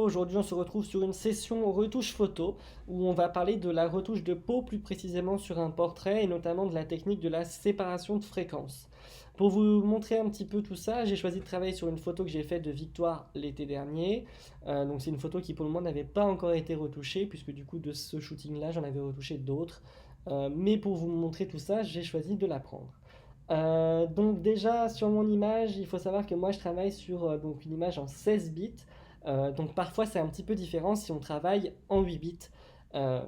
aujourd'hui on se retrouve sur une session retouche photo où on va parler de la retouche de peau plus précisément sur un portrait et notamment de la technique de la séparation de fréquences. Pour vous montrer un petit peu tout ça, j'ai choisi de travailler sur une photo que j'ai faite de Victoire l'été dernier. Donc c'est une photo qui pour le moment n'avait pas encore été retouchée puisque du coup de ce shooting là j'en avais retouché d'autres. Mais pour vous montrer tout ça, j'ai choisi de la prendre. Donc déjà sur mon image, il faut savoir que moi je travaille sur donc une image en 16 bits. Donc parfois c'est un petit peu différent si on travaille en 8 bits. Euh,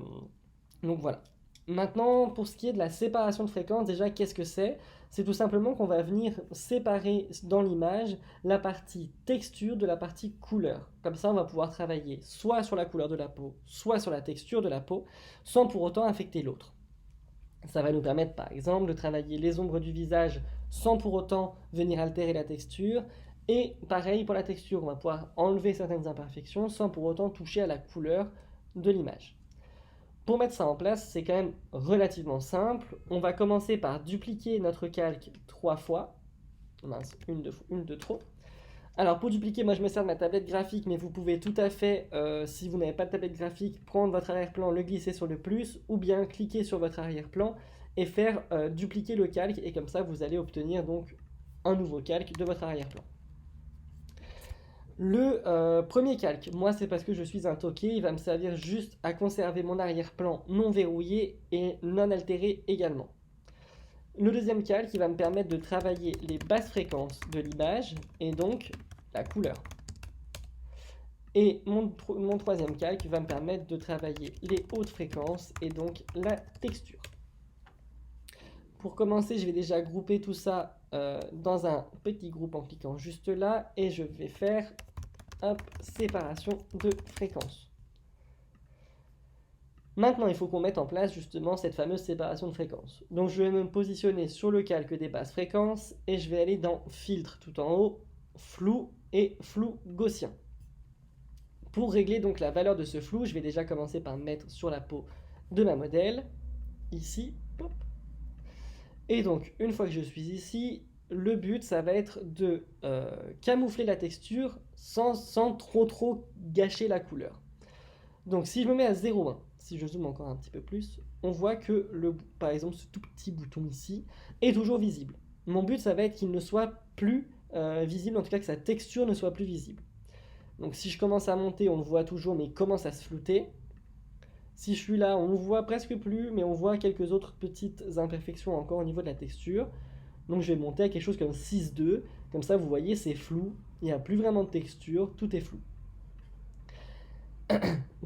donc voilà. Maintenant pour ce qui est de la séparation de fréquences, déjà qu'est-ce que c'est? C'est tout simplement qu'on va venir séparer dans l'image la partie texture de la partie couleur. Comme ça on va pouvoir travailler soit sur la couleur de la peau, soit sur la texture de la peau, sans pour autant affecter l'autre. Ça va nous permettre par exemple de travailler les ombres du visage sans pour autant venir altérer la texture. Et pareil pour la texture, on va pouvoir enlever certaines imperfections sans pour autant toucher à la couleur de l'image. Pour mettre ça en place, c'est quand même relativement simple. On va commencer par dupliquer notre calque 3 fois. Mince, une de trop. Alors pour dupliquer, moi je me sers de ma tablette graphique, mais vous pouvez tout à fait, si vous n'avez pas de tablette graphique, prendre votre arrière-plan, le glisser sur le plus, ou bien cliquer sur votre arrière-plan et faire dupliquer le calque, et comme ça vous allez obtenir donc un nouveau calque de votre arrière-plan. Le premier calque, moi c'est parce que je suis un toqué, il va me servir juste à conserver mon arrière-plan non verrouillé et non altéré également. Le deuxième calque, il va me permettre de travailler les basses fréquences de l'image et donc la couleur. Et mon troisième calque va me permettre de travailler les hautes fréquences et donc la texture. Pour commencer, je vais déjà grouper tout ça dans un petit groupe en cliquant juste là et je vais faire séparation de fréquences. Maintenant, il faut qu'on mette en place justement cette fameuse séparation de fréquences. Donc je vais me positionner sur le calque des basses fréquences et je vais aller dans filtre tout en haut, flou et flou gaussien. Pour régler donc la valeur de ce flou, je vais déjà commencer par mettre sur la peau de ma modèle, ici, pop. Et donc une fois que je suis ici, le but ça va être de camoufler la texture sans trop gâcher la couleur. Donc si je me mets à 0,1, si je zoome encore un petit peu plus, on voit que par exemple ce tout petit bouton ici est toujours visible. Mon but ça va être qu'il ne soit plus visible, en tout cas que sa texture ne soit plus visible. Donc si je commence à monter, on le voit toujours mais il commence à se flouter. Si je suis là, on ne voit presque plus, mais on voit quelques autres petites imperfections encore au niveau de la texture. Donc je vais monter à quelque chose comme 6,2. Comme ça, vous voyez, c'est flou. Il n'y a plus vraiment de texture, tout est flou.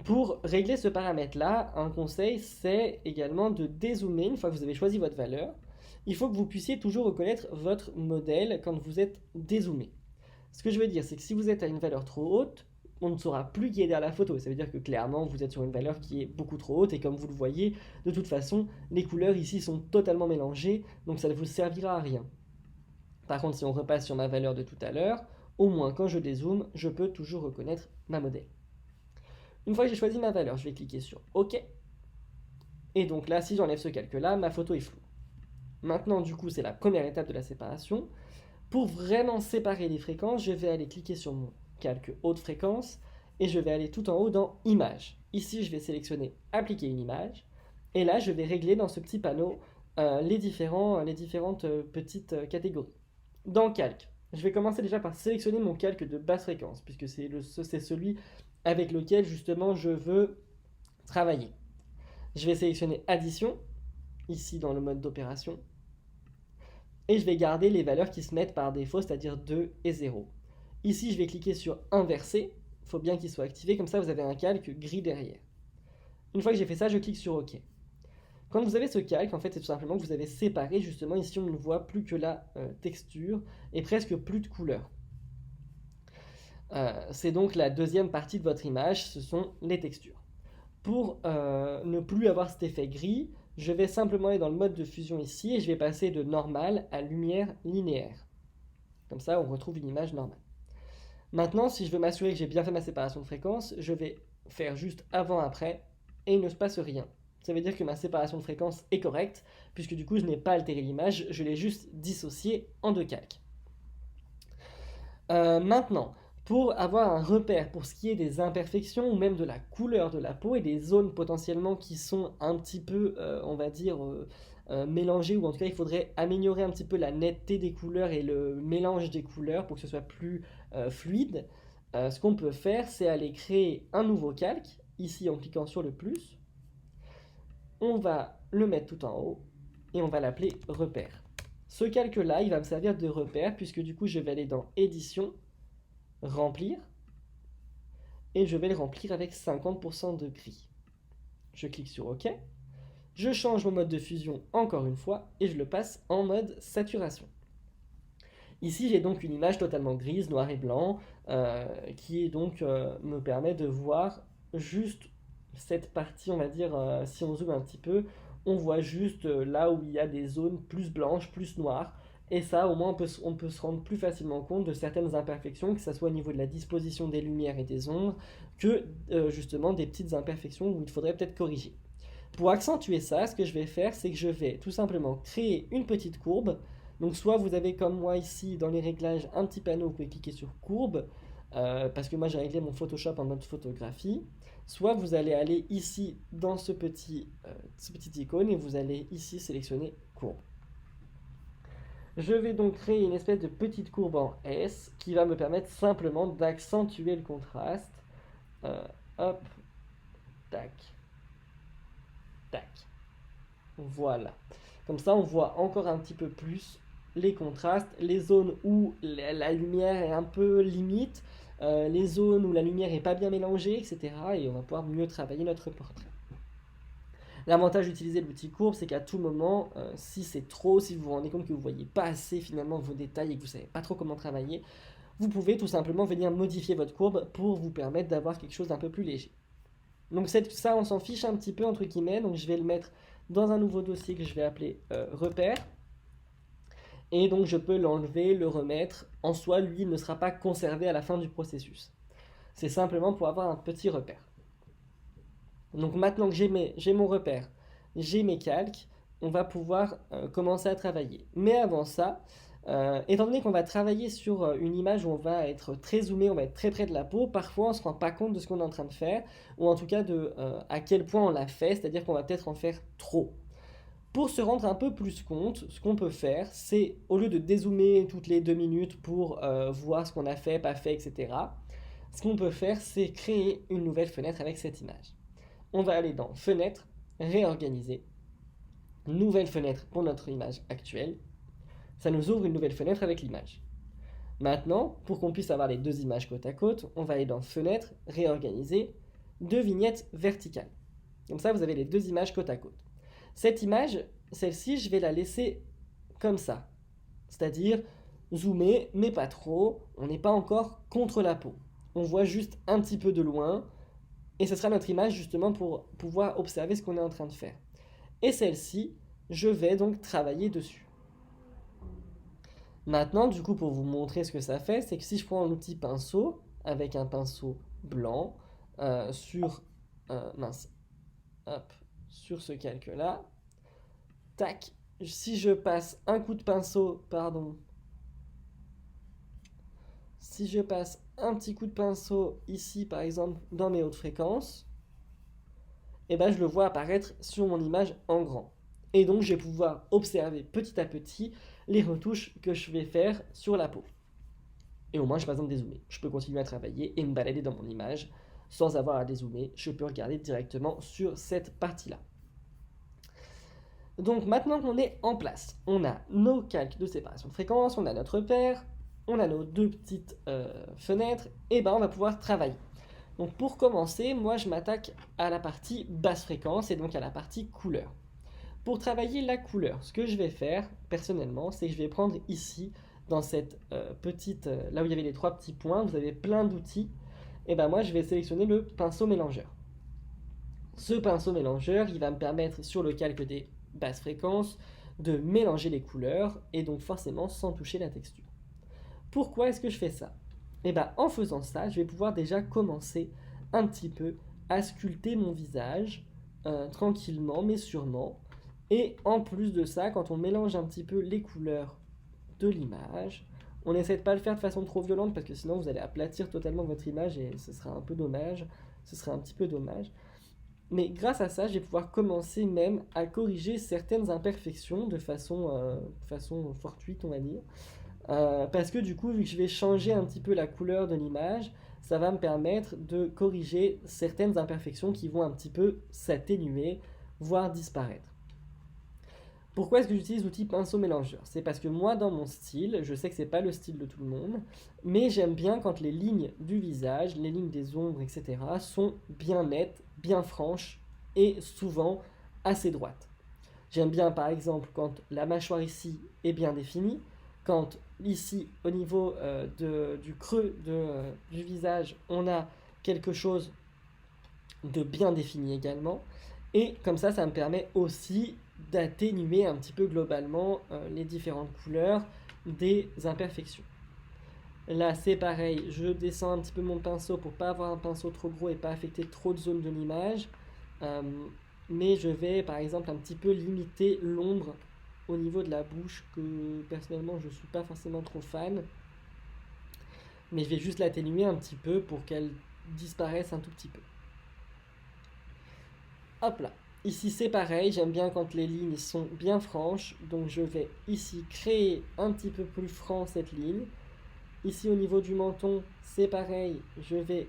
Pour régler ce paramètre-là, un conseil, c'est également de dézoomer une fois que vous avez choisi votre valeur. Il faut que vous puissiez toujours reconnaître votre modèle quand vous êtes dézoomé. Ce que je veux dire, c'est que si vous êtes à une valeur trop haute, on ne saura plus qui est derrière la photo. Ça veut dire que clairement, vous êtes sur une valeur qui est beaucoup trop haute et comme vous le voyez, de toute façon, les couleurs ici sont totalement mélangées, donc ça ne vous servira à rien. Par contre, si on repasse sur ma valeur de tout à l'heure, au moins quand je dézoome, je peux toujours reconnaître ma modèle. Une fois que j'ai choisi ma valeur, je vais cliquer sur OK. Et donc là, si j'enlève ce calque-là, ma photo est floue. Maintenant, du coup, c'est la première étape de la séparation. Pour vraiment séparer les fréquences, je vais aller cliquer sur mon calque haute fréquence et je vais aller tout en haut dans Images. Ici, je vais sélectionner Appliquer une image. Et là, je vais régler dans ce petit panneau les différentes petites catégories. Dans Calque, je vais commencer déjà par sélectionner mon calque de basse fréquence, puisque c'est celui avec lequel justement je veux travailler. Je vais sélectionner Addition, ici dans le mode d'opération, et je vais garder les valeurs qui se mettent par défaut, c'est-à-dire 2 et 0. Ici, je vais cliquer sur Inverser, il faut bien qu'il soit activé, comme ça vous avez un calque gris derrière. Une fois que j'ai fait ça, je clique sur OK. Quand vous avez ce calque, en fait, c'est tout simplement que vous avez séparé, justement, ici on ne voit plus que la texture et presque plus de couleur. C'est donc la deuxième partie de votre image, ce sont les textures. Pour ne plus avoir cet effet gris, je vais simplement aller dans le mode de fusion ici et je vais passer de normal à lumière linéaire. Comme ça, on retrouve une image normale. Maintenant, si je veux m'assurer que j'ai bien fait ma séparation de fréquences, je vais faire juste avant-après et il ne se passe rien. Ça veut dire que ma séparation de fréquences est correcte, puisque du coup, je n'ai pas altéré l'image, je l'ai juste dissociée en deux calques. Maintenant, pour avoir un repère pour ce qui est des imperfections ou même de la couleur de la peau et des zones potentiellement qui sont un petit peu, on va dire, mélangées, ou en tout cas il faudrait améliorer un petit peu la netteté des couleurs et le mélange des couleurs pour que ce soit plus fluide. Ce qu'on peut faire, c'est aller créer un nouveau calque, ici en cliquant sur le plus. On va le mettre tout en haut et on va l'appeler repère. Ce calque-là, il va me servir de repère puisque du coup je vais aller dans édition, remplir, et je vais le remplir avec 50% de gris. Je clique sur OK, je change mon mode de fusion encore une fois et je le passe en mode saturation. Ici j'ai donc une image totalement grise, noir et blanc, qui donc me permet de voir juste cette partie, on va dire, si on zoome un petit peu, on voit juste là où il y a des zones plus blanches, plus noires. Et ça, au moins, on peut se rendre plus facilement compte de certaines imperfections, que ce soit au niveau de la disposition des lumières et des ombres, que justement des petites imperfections où il faudrait peut-être corriger. Pour accentuer ça, ce que je vais faire, c'est que je vais tout simplement créer une petite courbe. Donc soit vous avez comme moi ici dans les réglages un petit panneau, vous pouvez cliquer sur courbe, parce que moi j'ai réglé mon Photoshop en mode photographie. Soit vous allez aller ici dans ce petit icône et vous allez ici sélectionner courbe. Je vais donc créer une espèce de petite courbe en S qui va me permettre simplement d'accentuer le contraste. Hop, tac, tac. Voilà. Comme ça, on voit encore un petit peu plus les contrastes, les zones où la lumière est un peu limite, les zones où la lumière n'est pas bien mélangée, etc. Et on va pouvoir mieux travailler notre portrait. L'avantage d'utiliser l'outil courbe, c'est qu'à tout moment, si c'est trop, si vous vous rendez compte que vous ne voyez pas assez finalement vos détails et que vous ne savez pas trop comment travailler, vous pouvez tout simplement venir modifier votre courbe pour vous permettre d'avoir quelque chose d'un peu plus léger. Donc ça, on s'en fiche un petit peu entre guillemets, donc je vais le mettre dans un nouveau dossier que je vais appeler repère. Et donc je peux l'enlever, le remettre. En soi, lui, il ne sera pas conservé à la fin du processus. C'est simplement pour avoir un petit repère. Donc maintenant que j'ai mon repère, j'ai mes calques, on va pouvoir commencer à travailler. Mais avant ça, étant donné qu'on va travailler sur une image où on va être très zoomé, on va être très près de la peau, parfois on ne se rend pas compte de ce qu'on est en train de faire, ou en tout cas de à quel point on l'a fait, c'est-à-dire qu'on va peut-être en faire trop. Pour se rendre un peu plus compte, ce qu'on peut faire, c'est au lieu de dézoomer toutes les 2 minutes pour voir ce qu'on a fait, pas fait, etc., ce qu'on peut faire, c'est créer une nouvelle fenêtre avec cette image. On va aller dans Fenêtre, Réorganiser, Nouvelle fenêtre pour notre image actuelle. Ça nous ouvre une nouvelle fenêtre avec l'image. Maintenant, pour qu'on puisse avoir les deux images côte à côte, on va aller dans Fenêtre, Réorganiser, deux vignettes verticales. Comme ça, vous avez les deux images côte à côte. Cette image, celle-ci, je vais la laisser comme ça. C'est-à-dire zoomer, mais pas trop. On n'est pas encore contre la peau. On voit juste un petit peu de loin. Et ce sera notre image justement pour pouvoir observer ce qu'on est en train de faire. Et celle-ci, je vais donc travailler dessus. Maintenant, du coup, pour vous montrer ce que ça fait, c'est que si je prends l'outil pinceau, avec un pinceau blanc, sur, sur ce calque-là, tac, si je passe un coup de pinceau, si je passe un petit coup de pinceau ici, par exemple, dans mes hautes fréquences, et ben je le vois apparaître sur mon image en grand. Et donc, je vais pouvoir observer petit à petit les retouches que je vais faire sur la peau. Et au moins, je n'ai pas besoin de dézoomer. Je peux continuer à travailler et me balader dans mon image sans avoir à dézoomer. Je peux regarder directement sur cette partie-là. Donc, maintenant qu'on est en place, on a nos calques de séparation de fréquence, on a notre repère, on a nos deux petites fenêtres, et ben on va pouvoir travailler. Donc, pour commencer, moi, je m'attaque à la partie basse fréquence et donc à la partie couleur. Pour travailler la couleur, ce que je vais faire personnellement, c'est que je vais prendre ici, dans cette petite, là où il y avait les trois petits points, vous avez plein d'outils, et ben moi je vais sélectionner le pinceau mélangeur. Ce pinceau mélangeur, il va me permettre sur le calque des basses fréquences de mélanger les couleurs et donc forcément sans toucher la texture. Pourquoi est-ce que je fais ça? Et ben en faisant ça, je vais pouvoir déjà commencer un petit peu à sculpter mon visage tranquillement mais sûrement. Et en plus de ça, quand on mélange un petit peu les couleurs de l'image, On essaie de pas le faire de façon trop violente parce que sinon vous allez aplatir totalement votre image et ce sera un peu dommage. Ce serait un petit peu dommage. Mais grâce à ça, je vais pouvoir commencer même à corriger certaines imperfections de façon fortuite, on va dire. Parce que du coup, vu que je vais changer un petit peu la couleur de l'image, ça va me permettre de corriger certaines imperfections qui vont un petit peu s'atténuer, voire disparaître. Pourquoi est-ce que j'utilise l'outil pinceau mélangeur? C'est parce que moi, dans mon style, je sais que c'est pas le style de tout le monde, mais j'aime bien quand les lignes du visage, les lignes des ombres, etc., sont bien nettes, bien franches et souvent assez droites. J'aime bien par exemple quand la mâchoire ici est bien définie, quand ici au niveau du creux du visage on a quelque chose de bien défini également. Et comme ça me permet aussi d'atténuer un petit peu globalement les différentes couleurs des imperfections. Là c'est pareil, je descends un petit peu mon pinceau pour pas avoir un pinceau trop gros et pas affecter trop de zones de l'image. Euh, mais je vais par exemple un petit peu limiter l'ombre au niveau de la bouche que personnellement je suis pas forcément trop fan. Mais je vais juste l'atténuer un petit peu pour qu'elle disparaisse un tout petit peu. Hop là. Ici c'est pareil, j'aime bien quand les lignes sont bien franches, donc je vais ici créer un petit peu plus franc cette ligne. Ici au niveau du menton, c'est pareil, je vais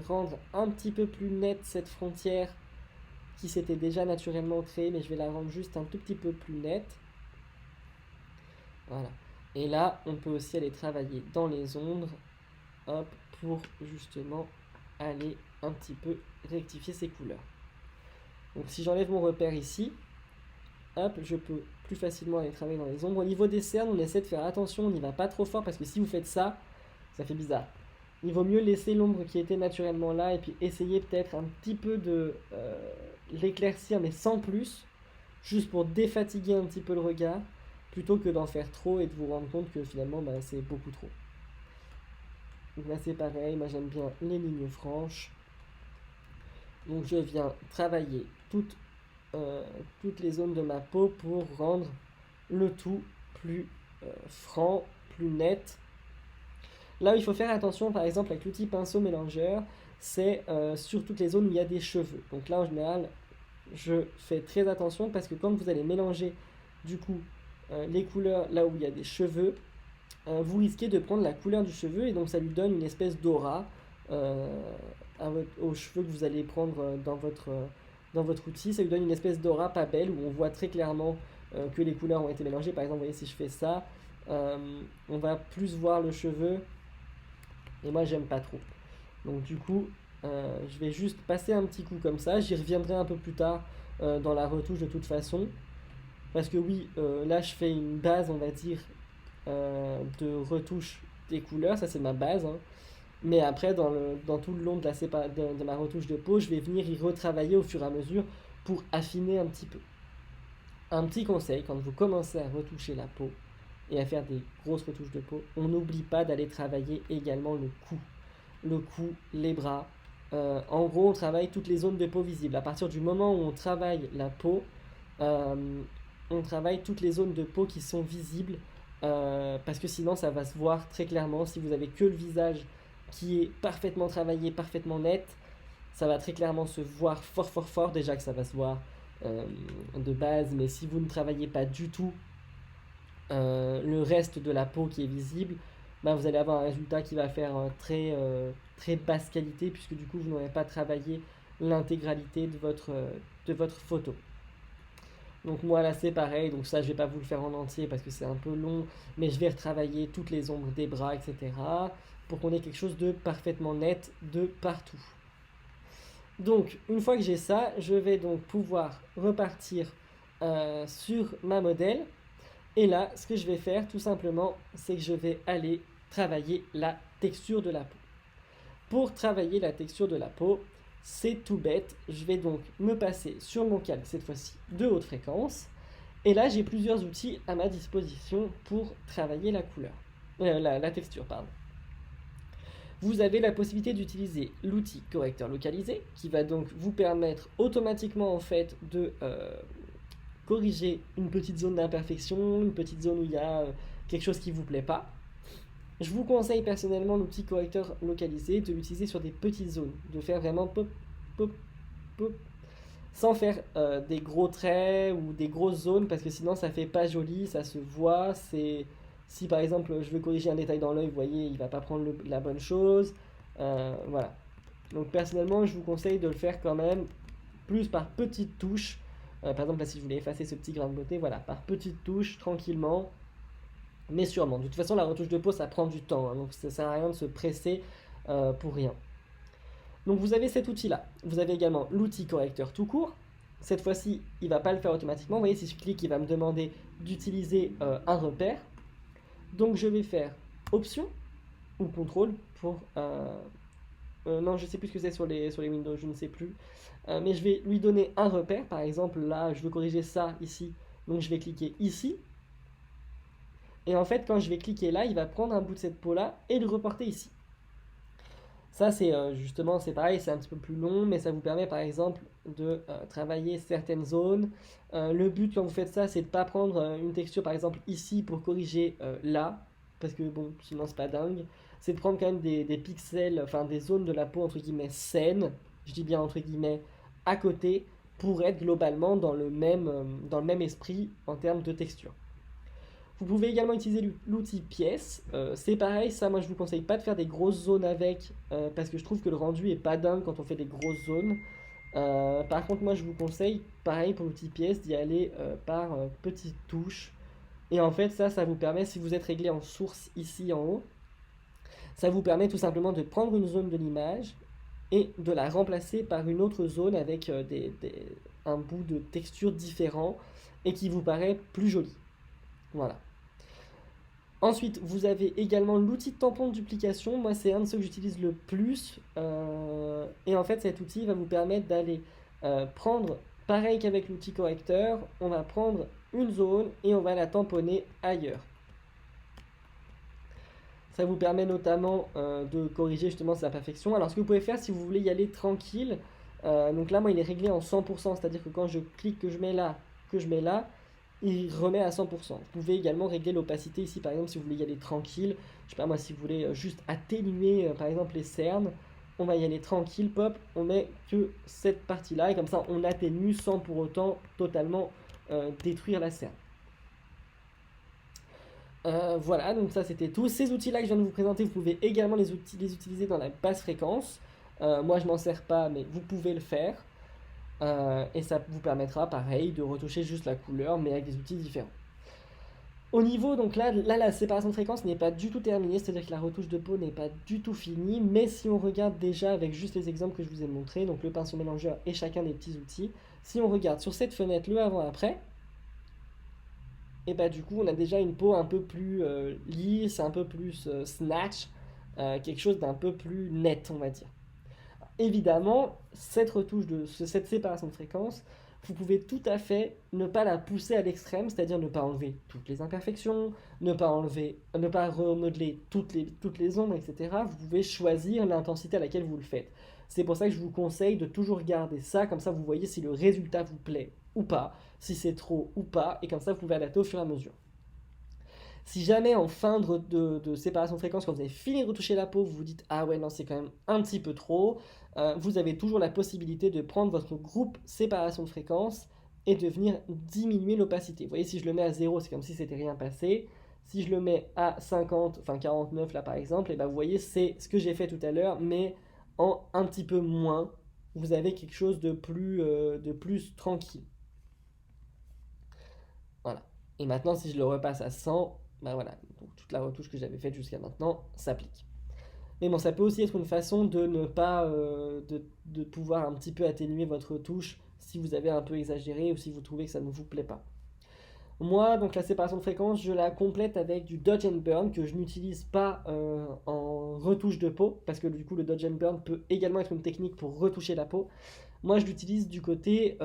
rendre un petit peu plus nette cette frontière qui s'était déjà naturellement créée, mais je vais la rendre juste un tout petit peu plus nette. Voilà. Et là, on peut aussi aller travailler dans les ombres, hop, pour justement aller un petit peu rectifier ces couleurs. Donc si j'enlève mon repère ici, hop, je peux plus facilement aller travailler dans les ombres. Au niveau des cernes, on essaie de faire attention, on n'y va pas trop fort parce que si vous faites ça, ça fait bizarre. Il vaut mieux laisser l'ombre qui était naturellement là et puis essayer peut-être un petit peu de l'éclaircir mais sans plus, juste pour défatiguer un petit peu le regard, plutôt que d'en faire trop et de vous rendre compte que finalement c'est beaucoup trop. Donc là c'est pareil, moi j'aime bien les lignes franches. Donc je viens travailler toutes les zones de ma peau pour rendre le tout plus franc, plus net. Là où il faut faire attention par exemple avec l'outil pinceau mélangeur, c'est sur toutes les zones où il y a des cheveux. Donc là en général je fais très attention parce que quand vous allez mélanger du coup les couleurs là où il y a des cheveux, vous risquez de prendre la couleur du cheveu et donc ça lui donne une espèce d'aura aux cheveux que vous allez prendre dans votre outil. Ça lui donne une espèce d'aura pas belle où on voit très clairement que les couleurs ont été mélangées. Par exemple, vous voyez, si je fais ça, on va plus voir le cheveu et moi j'aime pas trop. Donc du coup, je vais juste passer un petit coup comme ça. J'y reviendrai un peu plus tard dans la retouche de toute façon. Parce que oui, là je fais une base, on va dire, de retouche des couleurs, ça c'est ma base. Hein. Mais après, dans tout le long de ma retouche de peau, je vais venir y retravailler au fur et à mesure pour affiner un petit peu. Un petit conseil, quand vous commencez à retoucher la peau et à faire des grosses retouches de peau, on n'oublie pas d'aller travailler également le cou. Le cou, les bras. En gros, on travaille toutes les zones de peau visibles. À partir du moment où on travaille la peau, on travaille toutes les zones de peau qui sont visibles parce que sinon ça va se voir très clairement. Si vous avez que le visage qui est parfaitement travaillé, parfaitement net, ça va très clairement se voir fort fort fort, déjà que ça va se voir de base, mais si vous ne travaillez pas du tout le reste de la peau qui est visible, vous allez avoir un résultat qui va faire très basse qualité puisque du coup vous n'aurez pas travaillé l'intégralité de votre photo. Donc moi là c'est pareil, donc ça je vais pas vous le faire en entier parce que c'est un peu long, mais je vais retravailler toutes les ombres des bras, etc. pour qu'on ait quelque chose de parfaitement net de partout. Donc une fois que j'ai ça, je vais donc pouvoir repartir sur ma modèle. Et là, ce que je vais faire tout simplement, c'est que je vais aller travailler la texture de la peau. Pour travailler la texture de la peau, c'est tout bête, je vais donc me passer sur mon calque cette fois-ci de haute fréquence. Et là, j'ai plusieurs outils à ma disposition pour travailler la couleur, la texture, pardon. Vous avez la possibilité d'utiliser l'outil correcteur localisé qui va donc vous permettre automatiquement en fait de corriger une petite zone d'imperfection, une petite zone où il y a quelque chose qui ne vous plaît pas. Je vous conseille personnellement l'outil correcteur localisé, de l'utiliser sur des petites zones, de faire vraiment pop, pop, pop, sans faire des gros traits ou des grosses zones, parce que sinon ça fait pas joli, ça se voit. Si par exemple je veux corriger un détail dans l'œil, vous voyez, il va pas prendre la bonne chose. Voilà. Donc personnellement, je vous conseille de le faire quand même plus par petites touches. Par exemple, là, si je voulais effacer ce petit grain de beauté, voilà, par petites touches, tranquillement, mais sûrement. De toute façon, la retouche de peau, ça prend du temps, hein, donc ça sert à rien de se presser pour rien. Donc vous avez cet outil-là. Vous avez également l'outil correcteur tout court. Cette fois-ci, il ne va pas le faire automatiquement. Vous voyez, si je clique, il va me demander d'utiliser un repère. Donc je vais faire Option ou Contrôle pour... non, je ne sais plus ce que c'est sur les Windows, je ne sais plus. Mais je vais lui donner un repère. Par exemple, là, je veux corriger ça ici. Donc je vais cliquer ici. Et en fait, quand je vais cliquer là, il va prendre un bout de cette peau-là et le reporter ici. Ça, c'est justement, c'est pareil, c'est un petit peu plus long, mais ça vous permet par exemple de travailler certaines zones. Le but quand vous faites ça, c'est de ne pas prendre une texture par exemple ici pour corriger là, parce que bon, sinon c'est pas dingue. C'est de prendre quand même des pixels, enfin des zones de la peau entre guillemets saines, je dis bien entre guillemets, à côté, pour être globalement dans le même esprit en termes de texture. Vous pouvez également utiliser l'outil pièce. C'est pareil, ça moi je vous conseille pas de faire des grosses zones avec parce que je trouve que le rendu est pas dingue quand on fait des grosses zones. Par contre moi je vous conseille, pareil pour l'outil pièce, d'y aller par petites touches. Et en fait ça vous permet, si vous êtes réglé en source ici en haut, ça vous permet tout simplement de prendre une zone de l'image et de la remplacer par une autre zone avec un bout de texture différent et qui vous paraît plus joli. Voilà. Ensuite, vous avez également l'outil de tampon de duplication. Moi, c'est un de ceux que j'utilise le plus. Et en fait, cet outil va vous permettre d'aller prendre, pareil qu'avec l'outil correcteur, on va prendre une zone et on va la tamponner ailleurs. Ça vous permet notamment de corriger justement ces imperfections. Alors, ce que vous pouvez faire si vous voulez y aller tranquille, donc là, moi, il est réglé en 100%, c'est-à-dire que quand je clique, que je mets là, il remet à 100%. Vous pouvez également régler l'opacité ici, par exemple, si vous voulez y aller tranquille. Je sais pas moi, si vous voulez juste atténuer, par exemple, les cernes, on va y aller tranquille, pop, on met que cette partie-là, et comme ça, on atténue sans pour autant totalement détruire la cerne. Voilà, donc ça c'était tout. Ces outils-là que je viens de vous présenter, vous pouvez également les utiliser dans la basse fréquence. Moi, je m'en sers pas, mais vous pouvez le faire. Et ça vous permettra, pareil, de retoucher juste la couleur, mais avec des outils différents. Au niveau, donc là la séparation de fréquence n'est pas du tout terminée, c'est-à-dire que la retouche de peau n'est pas du tout finie, mais si on regarde déjà avec juste les exemples que je vous ai montrés, donc le pinceau mélangeur et chacun des petits outils, si on regarde sur cette fenêtre le avant-après, et bah du coup on a déjà une peau un peu plus lisse, un peu plus snatch, quelque chose d'un peu plus net, on va dire. Évidemment, cette séparation de fréquence, vous pouvez tout à fait ne pas la pousser à l'extrême, c'est-à-dire ne pas enlever toutes les imperfections, ne pas remodeler toutes les ombres, etc. Vous pouvez choisir l'intensité à laquelle vous le faites. C'est pour ça que je vous conseille de toujours garder ça, comme ça vous voyez si le résultat vous plaît ou pas, si c'est trop ou pas, et comme ça vous pouvez adapter au fur et à mesure. Si jamais en fin de séparation de fréquence, quand vous avez fini de retoucher la peau, vous vous dites ah ouais non c'est quand même un petit peu trop, vous avez toujours la possibilité de prendre votre groupe séparation de fréquence et de venir diminuer l'opacité. Vous voyez, si je le mets à 0, c'est comme si c'était rien passé. Si je le mets à 50, enfin 49 là par exemple, et ben vous voyez c'est ce que j'ai fait tout à l'heure, mais en un petit peu moins. Vous avez quelque chose de plus tranquille. Voilà. Et maintenant, si je le repasse à 100, ben voilà, donc toute la retouche que j'avais faite jusqu'à maintenant s'applique. Mais bon, ça peut aussi être une façon de ne pas, de pouvoir un petit peu atténuer votre touche si vous avez un peu exagéré ou si vous trouvez que ça ne vous plaît pas. Moi, donc la séparation de fréquence, je la complète avec du Dodge and Burn que je n'utilise pas en retouche de peau parce que du coup le Dodge and Burn peut également être une technique pour retoucher la peau. Moi, je l'utilise du côté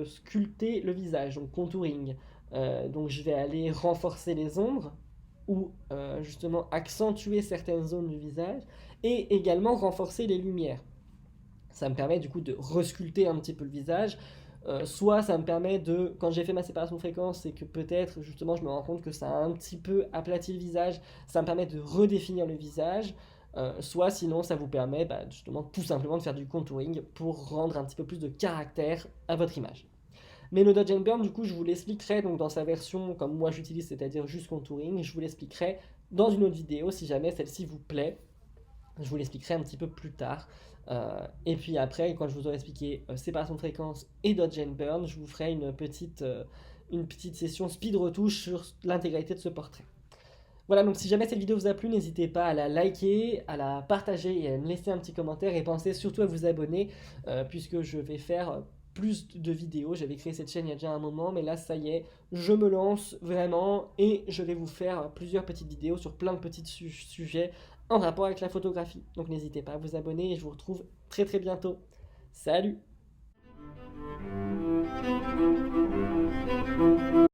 sculpter le visage, donc contouring. Donc je vais aller renforcer les ombres ou justement accentuer certaines zones du visage et également renforcer les lumières. Ça me permet du coup de resculpter un petit peu le visage. Soit ça me permet de, quand j'ai fait ma séparation de fréquence, c'est que peut-être justement je me rends compte que ça a un petit peu aplati le visage, ça me permet de redéfinir le visage. Soit sinon ça vous permet justement tout simplement de faire du contouring pour rendre un petit peu plus de caractère à votre image. Mais le Dodge and Burn, du coup, je vous l'expliquerai donc dans sa version comme moi j'utilise, c'est-à-dire juste contouring. Je vous l'expliquerai dans une autre vidéo si jamais celle-ci vous plaît. Je vous l'expliquerai un petit peu plus tard. Et puis après, quand je vous aurai expliqué séparation de fréquence et Dodge and Burn, je vous ferai une petite session speed retouche sur l'intégralité de ce portrait. Voilà, donc si jamais cette vidéo vous a plu, n'hésitez pas à la liker, à la partager et à me laisser un petit commentaire. Et pensez surtout à vous abonner, puisque je vais faire plus de vidéos. J'avais créé cette chaîne il y a déjà un moment, mais là, ça y est, je me lance vraiment et je vais vous faire plusieurs petites vidéos sur plein de petits sujets en rapport avec la photographie. Donc n'hésitez pas à vous abonner et je vous retrouve très très bientôt. Salut!